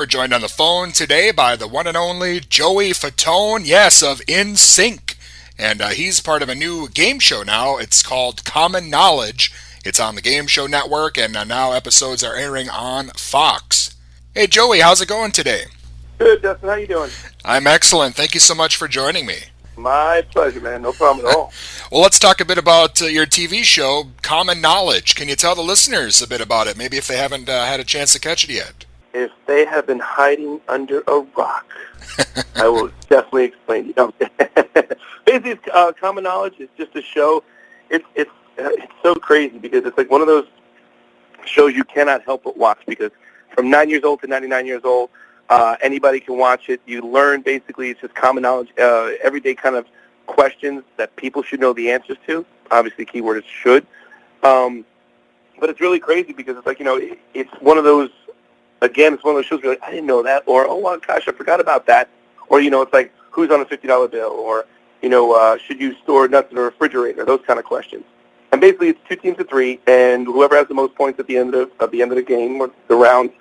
We're joined on the phone today by the one and only Joey Fatone, yes, of NSYNC. And he's part of a new game show now. It's called Common Knowledge. It's on the Game Show Network, and now episodes are airing on Fox. Hey, Joey, how's it going today? Good, Dustin. How you doing? I'm excellent. Thank you so much for joining me. My pleasure, man. No problem at all. Well, let's talk a bit about your TV show, Common Knowledge. Can you tell the listeners a bit about it, maybe if they haven't had a chance to catch it yet? If they have been hiding under a rock, I will definitely explain. Basically, Common Knowledge is just a show. It's so crazy because it's like one of those shows you cannot help but watch because from 9 years old to 99 years old, anybody can watch it. You learn basically it's just common knowledge, everyday kind of questions that people should know the answers to. Obviously, keyword is should. But it's really crazy because it's like, it's one of those, again, it's one of those shows where you're like, I didn't know that, or, oh, my gosh, I forgot about that. Or, it's like, who's on a $50 bill? Or, should you store nuts in a refrigerator? Those kind of questions. And basically, it's 2 teams of 3, and whoever has the most points at the end of the game or the round,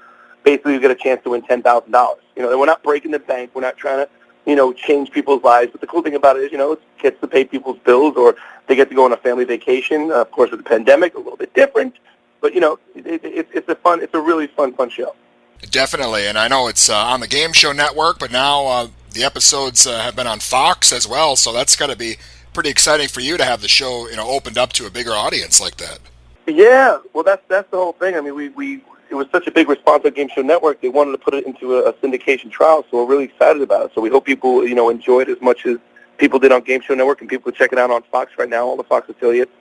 basically you get a chance to win $10,000. We're not breaking the bank. We're not trying to, change people's lives. But the cool thing about it is, it gets to pay people's bills, or they get to go on a family vacation. Of course, with the pandemic, a little bit different. But, it's a really fun show. Definitely, and I know it's on the Game Show Network, but now the episodes have been on Fox as well, so that's got to be pretty exciting for you to have the show, opened up to a bigger audience like that. Yeah, well, that's the whole thing. I mean, it was such a big response on Game Show Network, they wanted to put it into a syndication trial, so we're really excited about it. So we hope people, enjoy it as much as people did on Game Show Network, and people check it out on Fox right now, all the Fox affiliates.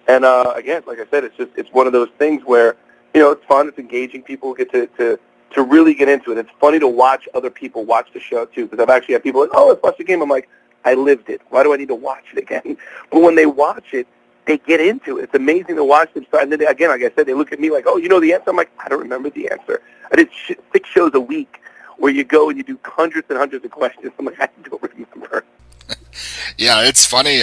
And again, like I said, it's one of those things where, it's fun, it's engaging, people get to really get into it. It's funny to watch other people watch the show, too, because I've actually had people like, oh, let's watch the game. I'm like, I lived it. Why do I need to watch it again? But when they watch it, they get into it. It's amazing to watch them start. And then, again, like I said, they look at me like, oh, you know the answer? I'm like, I don't remember the answer. I did 6 shows a week where you go and you do hundreds and hundreds of questions. I'm like, I don't remember. Yeah, it's funny.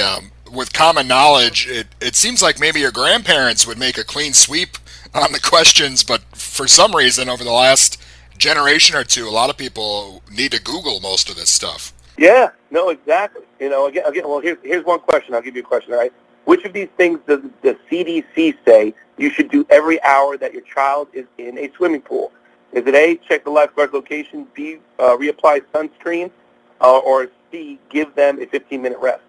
With Common Knowledge, it seems like maybe your grandparents would make a clean sweep on the questions, but for some reason, over the last generation or two, a lot of people need to Google most of this stuff. Yeah, no, exactly. Again, well, here's one question. I'll give you a question, all right? Which of these things does the CDC say you should do every hour that your child is in a swimming pool? Is it A, check the lifeguard's location, B, reapply sunscreen, or C, give them a 15-minute rest?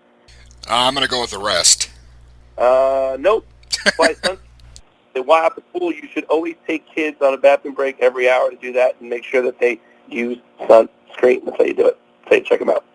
I'm going to go with the rest. Nope. Apply sunscreen. While at the pool, you should always take kids on a bathroom break every hour to do that and make sure that they use sunscreen. That's how you do it. That's how you check them out.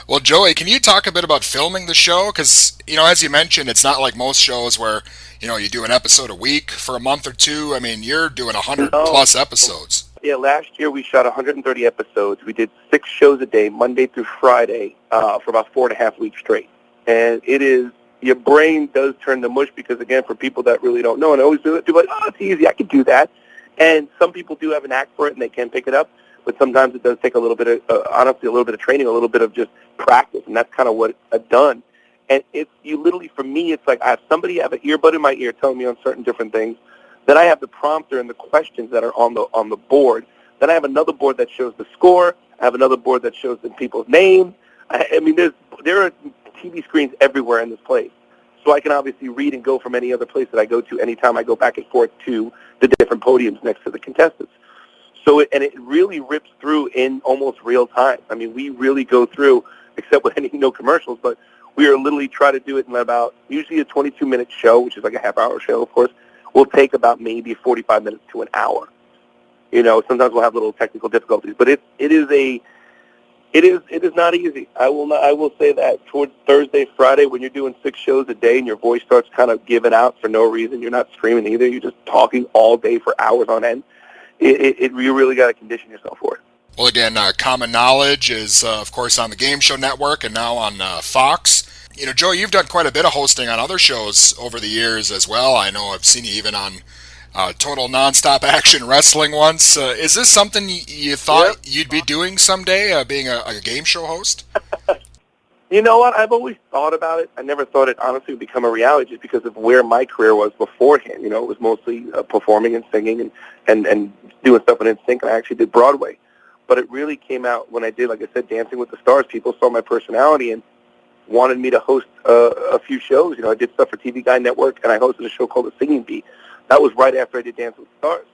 Well, Joey, can you talk a bit about filming the show? Because, as you mentioned, it's not like most shows where, you do an episode a week for a month or two. I mean, you're doing 100-plus episodes. Yeah, last year we shot 130 episodes. We did 6 shows a day, Monday through Friday, for about 4.5 weeks straight. And it is, your brain does turn to mush because, again, for people that really don't know, and I always do it, people are like, oh, it's easy, I can do that. And some people do have an knack for it and they can pick it up. But sometimes it does take a little bit of, honestly, a little bit of training, a little bit of just practice, and that's kind of what I've done. And you literally, for me, it's like I have somebody have an earbud in my ear telling me on certain different things. Then I have the prompter and the questions that are on the board. Then I have another board that shows the score. I have another board that shows the people's names. I mean, there are TV screens everywhere in this place. So I can obviously read and go from any other place that I go to anytime I go back and forth to the different podiums next to the contestants. So it really rips through in almost real time. I mean, we really go through, except with no commercials, but we are literally try to do it in about, usually a 22-minute show, which is like a half-hour show, of course, will take about maybe 45 minutes to an hour. Sometimes we'll have little technical difficulties, but it is not easy. I will say that towards Thursday, Friday, when you're doing 6 shows a day and your voice starts kind of giving out for no reason, you're not screaming either, you're just talking all day for hours on end. You really got to condition yourself for it. Well, again, Common Knowledge is, of course, on the Game Show Network and now on Fox. Joe, you've done quite a bit of hosting on other shows over the years as well. I know I've seen you even on Total Nonstop Action Wrestling once. Is this something you thought you'd be doing someday, being a game show host? You know what? I've always thought about it. I never thought it honestly would become a reality just because of where my career was beforehand. You know, it was mostly performing and singing and doing stuff in NSYNC, and I actually did Broadway. But it really came out when I did, like I said, Dancing with the Stars. People saw my personality and wanted me to host a few shows. You know, I did stuff for TV Guide Network, and I hosted a show called The Singing Bee. That was right after I did Dancing with the Stars.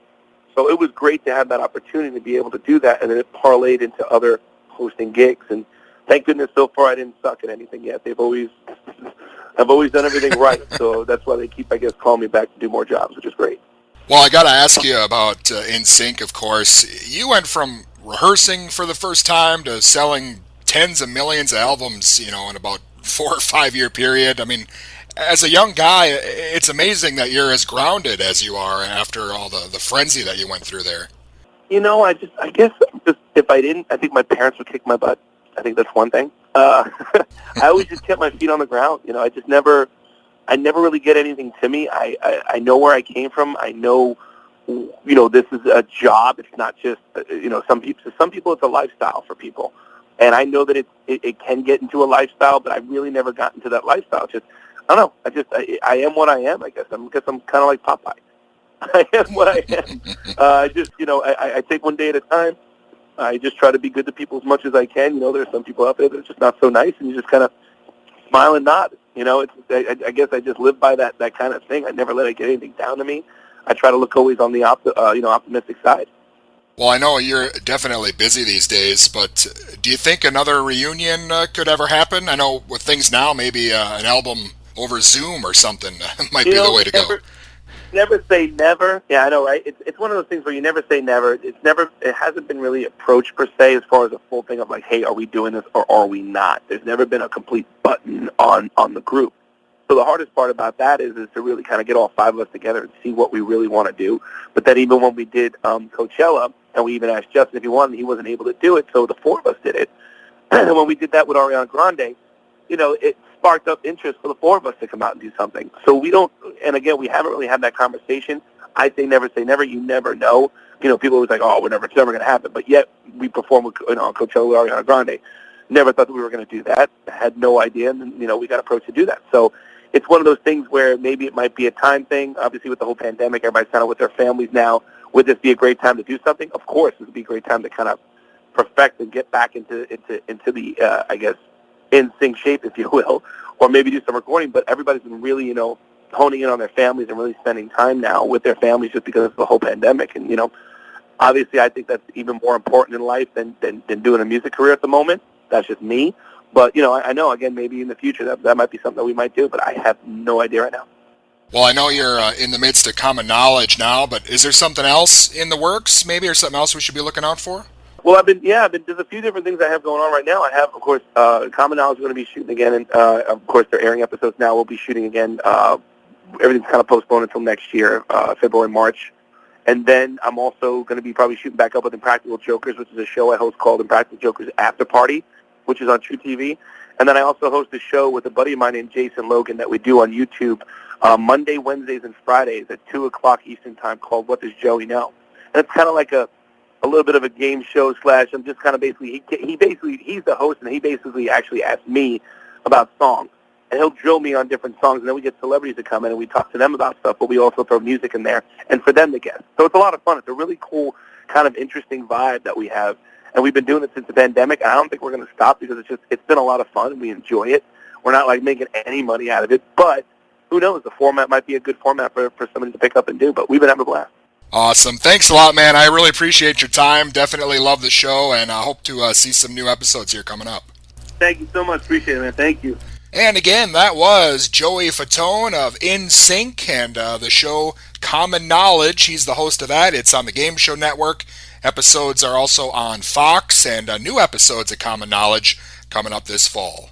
So it was great to have that opportunity to be able to do that, and then it parlayed into other hosting gigs. And thank goodness so far I didn't suck at anything yet. I've always done everything right. So that's why they keep, I guess, calling me back to do more jobs, which is great. Well, I got to ask you about NSYNC, of course. You went from rehearsing for the first time to selling tens of millions of albums, you know, in about 4 or 5 year period. I mean, as a young guy, it's amazing that you're as grounded as you are after all the frenzy that you went through there. You know, I guess if I didn't, I think my parents would kick my butt. I think that's one thing. I always just kept my feet on the ground. You know, I never really get anything to me. I know where I came from. I know, you know, this is a job. It's not just, you know, some people it's a lifestyle for people. And I know that it can get into a lifestyle, but I really never got into that lifestyle. Just, I don't know. I am what I am, I guess. I'm kind of like Popeye. I am what I am. I take one day at a time. I just try to be good to people as much as I can. You know, there's some people out there that are just not so nice, and you just kind of smile and nod. You know, I guess I just live by that kind of thing. I never let it get anything down to me. I try to look always on the optimistic side. Well, I know you're definitely busy these days, but do you think another reunion could ever happen? I know with things now, maybe an album over Zoom or something might be the way to go. Never say never. Yeah, I know, right? It's one of those things where you never say never. It hasn't been really approached per se as far as a full thing of like, hey, are we doing this or are we not? There's never been a complete button on the group. So the hardest part about that is to really kind of get all 5 of us together and see what we really want to do. But then even when we did Coachella, and we even asked Justin if he wanted, he wasn't able to do it, so the 4 of us did it. And when we did that with Ariana Grande, you know, it sparked up interest for the 4 of us to come out and do something. So we don't, and again, we haven't really had that conversation. I say never say never. You never know. You know, people always like, oh, it's never going to happen. But yet we performed with, on Coachella with Ariana Grande. Never thought that we were going to do that. Had no idea, and you know, we got approached to do that. So it's one of those things where maybe it might be a time thing. Obviously, with the whole pandemic, everybody's kind of with their families now. Would this be a great time to do something? Of course, this would be a great time to kind of perfect and get back into the, I guess, NSYNC shape, if you will, or maybe do some recording. But everybody's been really, you know, honing in on their families and really spending time now with their families just because of the whole pandemic. And, you know, obviously I think that's even more important in life than doing a music career at the moment. That's just me. But, you know, I know, again, maybe in the future that might be something that we might do, but I have no idea right now. Well, I know you're in the midst of Common Knowledge now, but is there something else in the works, maybe, or something else we should be looking out for? Well, there's a few different things I have going on right now. I have, of course, Common Knowledge is going to be shooting again, and, of course, they're airing episodes now. We'll be shooting again. Everything's kind of postponed until next year, February, March. And then I'm also going to be probably shooting back up with Impractical Jokers, which is a show I host called Impractical Jokers After Party, which is on True TV. And then I also host a show with a buddy of mine named Jason Logan that we do on YouTube Monday, Wednesdays, and Fridays at 2 o'clock Eastern Time called What Does Joey Know? And it's kind of like a little bit of a game show / I'm just kind of basically, he's the host, and he basically actually asks me about songs. And he'll drill me on different songs, and then we get celebrities to come in, and we talk to them about stuff, but we also throw music in there, and for them to guess. So it's a lot of fun. It's a really cool, kind of interesting vibe that we have. And we've been doing it since the pandemic. I don't think we're going to stop because it's been a lot of fun, and we enjoy it. We're not, like, making any money out of it, but who knows? The format might be a good format for somebody to pick up and do, but we've been having a blast. Awesome. Thanks a lot, man. I really appreciate your time. Definitely love the show, and I hope to see some new episodes here coming up. Thank you so much. Appreciate it, man. Thank you. And again, that was Joey Fatone of NSYNC and the show Common Knowledge. He's the host of that. It's on the Game Show Network. Episodes are also on Fox, and new episodes of Common Knowledge coming up this fall.